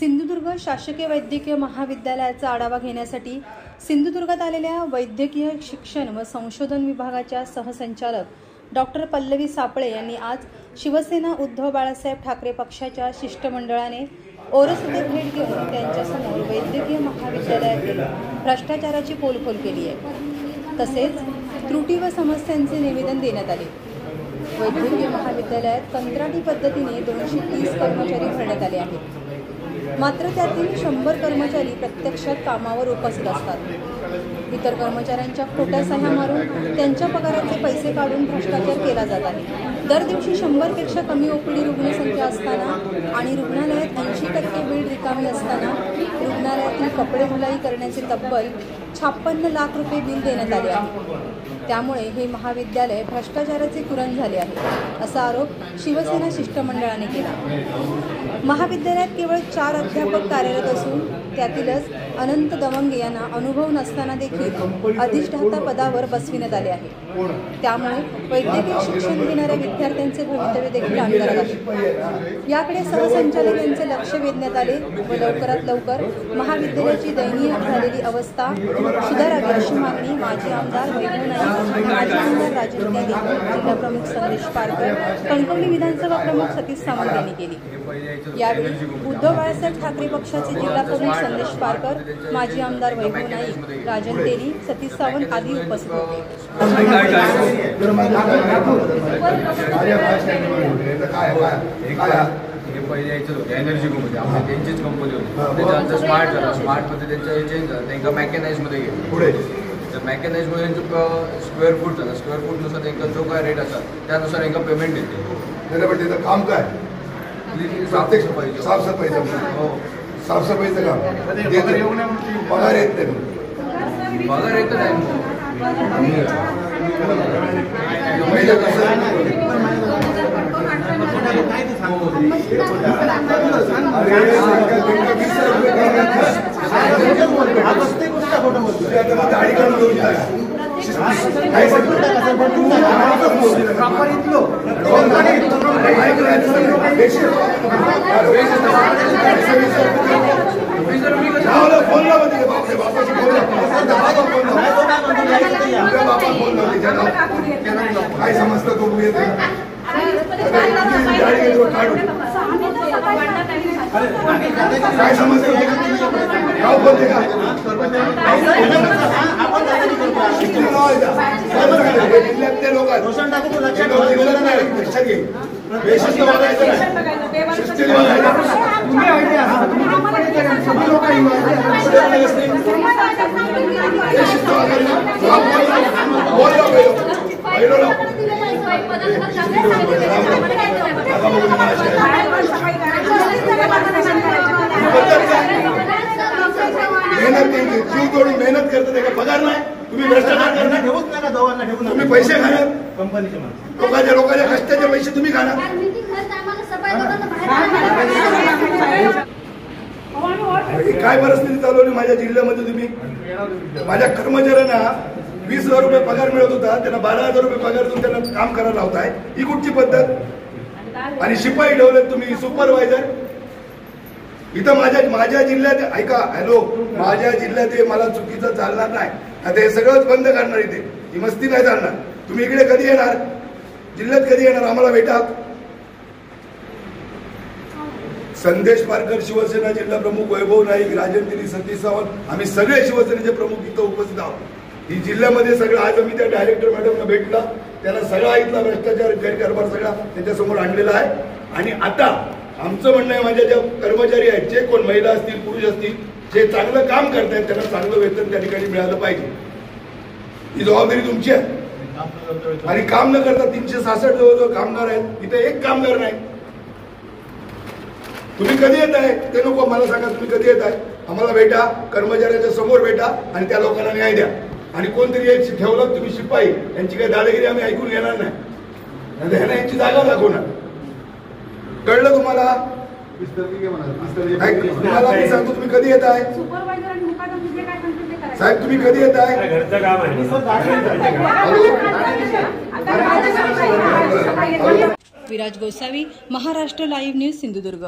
सिंधुदुर्ग शासकीय वैद्यकीय महाविद्यालयाचा आढावा घेण्यासाठी सिंधुदुर्गात आलेल्या वैद्यकीय शिक्षण व संशोधन विभागाच्या सहसंचालक डॉक्टर पल्लवी सापळे यांनी आज शिवसेना उद्धव बाळासाहेब ठाकरे पक्षाच्या शिष्टमंडळाने ओरोस येथे भेट घेऊन त्यांच्यासमोर वैद्यकीय महाविद्यालयातील भ्रष्टाचाराची पोलखोल केली आहे। तसेच त्रुटी व समस्यांचे निवेदन देण्यात आले। वैद्यकीय महाविद्यालयात कंत्राटी पद्धतीने 230 कर्मचारी भरण्यात आले आहेत, मात्र त्यातील 100 कर्मचारी प्रत्यक्षात कामावर उपस्थित असतात। इतर कर्मचाऱ्यांच्या खोट्या सह्या मारून त्यांच्या पगाराचे पैसे काढून भ्रष्टाचार केला जात आहे। दर दिवशी 100 पेक्षा कमी ओपीडी रुग्णसंख्या असताना आणि रुग्णालयात 80% बेड रिकामी असताना रुग्णालयातील कपडे धुलाई करण्याचे तब्बल 56 लाख रुपये बिल देण्यात आले आहे। त्यामुळे हे महाविद्यालय भ्रष्टाचाराचे कुरण झाले आहे, असा आरोप शिवसेना शिष्टमंडळाने केला। महाविद्यालयात केवळ 4 अध्यापक कार्यरत असून त्यातीलच अनंत दवंगे यांना अनुभव नसताना देखील अधिष्ठाता पदावर बसविण्यात आले आहे। त्यामुळे वैद्यकीय शिक्षण घेणाऱ्या विद्यार्थ्यांचे भवितव्य देखील अंधारात आहे। याकडे सहसंचालक यांचे लक्ष वेधण्यात आले व लवकरात लवकर महाविद्यालयाची दयनीय झालेली अवस्था सुधारावी अशी मागणी माजी आमदार वैभव नाईक, माजी आमदार राजन तेली, जिल्हा प्रमुख संदेश पारकर, कणकवली विधानसभा प्रमुख सतीश सावंत यांनी केली। यावेळी उद्धव बाळासाहेब ठाकरे पक्षाचे जिल्हा प्रमुख संदेश पारकर, माजी आमदार वैभव नाईक, राजन तेली, सतीश सावंत आदी उपस्थित होते। पहिले यायचं होतं एनर्जी मध्ये आपली त्यांचीच कंपनी होती। त्याच्यानंतर स्मार्टमध्ये त्यांच्या हे चेंज झालं, त्यांना मॅकॅनाइजमध्ये गेलं पुढे। तर मॅकॅनाइजमध्ये त्यांचं स्क्वेअर फूट झालं, स्क्वेअर फूटनुसार त्यांचा जो काय रेट असतात त्यानुसार त्यांना पेमेंट देते। पण त्याचं काम काय? साफसफाई, हो साफसफाईचं काम पगार येत नाही, पगार येत नाही। काय समजतं तो काय समजतं गाव बोलते का जिल्ह्यातले लोक मेहनत करते का पगार नाही, तुम्ही भ्रष्टाचार करणार, ठेवूच नका दोघांना ठेवून, तुम्ही पैसे खाणार कंपनीचे लोकांच्या कष्टाचे पैसे तुम्ही खाणार। काय परिस्थिती चालवली माझ्या जिल्ह्यामध्ये? तुम्ही माझ्या कर्मचाऱ्यांना 20,000 रुपये पगार मिळत होता, त्यांना 12,000 रुपये पगार देऊन त्यांना काम करायला लावताय, ही कुठची पद्धत? आणि शिपाई ठेवले तुम्ही सुपरवायझर। इथं माझ्या जिल्ह्यात ऐका, हॅलो, माझ्या जिल्ह्यात हे मला चुकीचं चालणार नाही, आता हे सगळंच बंद करणार, इथे ही मस्ती नाही चालणार। तुम्ही इकडे कधी येणार, जिल्ह्यात कधी येणार, आम्हाला भेटा। संदेश पारकर शिवसेना जिल्हा प्रमुख, वैभव नाईक, राजन तेली, सतीश सावंत, आम्ही सगळे शिवसेनेचे प्रमुख इथं उपस्थित आहोत। ही जिल्ह्यामध्ये सगळं आज आम्ही त्या डायरेक्टर मॅडमला भेटला, त्याला सगळा इथला भ्रष्टाचार गैरकारभार सगळा त्यांच्यासमोर आणलेला आहे। आणि आता आमचं म्हणणं आहे, माझ्या ज्या कर्मचारी आहेत, जे कोण महिला असतील पुरुष असतील, जे चांगलं काम करतायत त्यांना चांगलं वेतन त्या ठिकाणी मिळालं पाहिजे, ही जबाबदारी तुमची आहे। आणि काम न करता 366 जवळजवळ कामगार आहेत, इथे एक कामगार नाही। तुम्ही कधी येत आहे ते नको मला सांगा, तुम्ही कधी येत आहे, आम्हाला भेटा, कर्मचाऱ्यांच्या समोर भेटा आणि त्या लोकांना न्याय द्या। आणि कोणतरी एक ठेवलं तुम्ही शिपाई, यांची काही दादागिरी आम्ही ऐकून घेणार नाही, यांची जागा दाखवणार। कळलं तुम्हाला? तुम्हाला मी सांगतो, तुम्ही कधी येत आहे साहेब, तुम्ही कधी येत आहे? घरचं काम आहे। Viraj Gosavi, Maharashtra live news, Sindhudurg.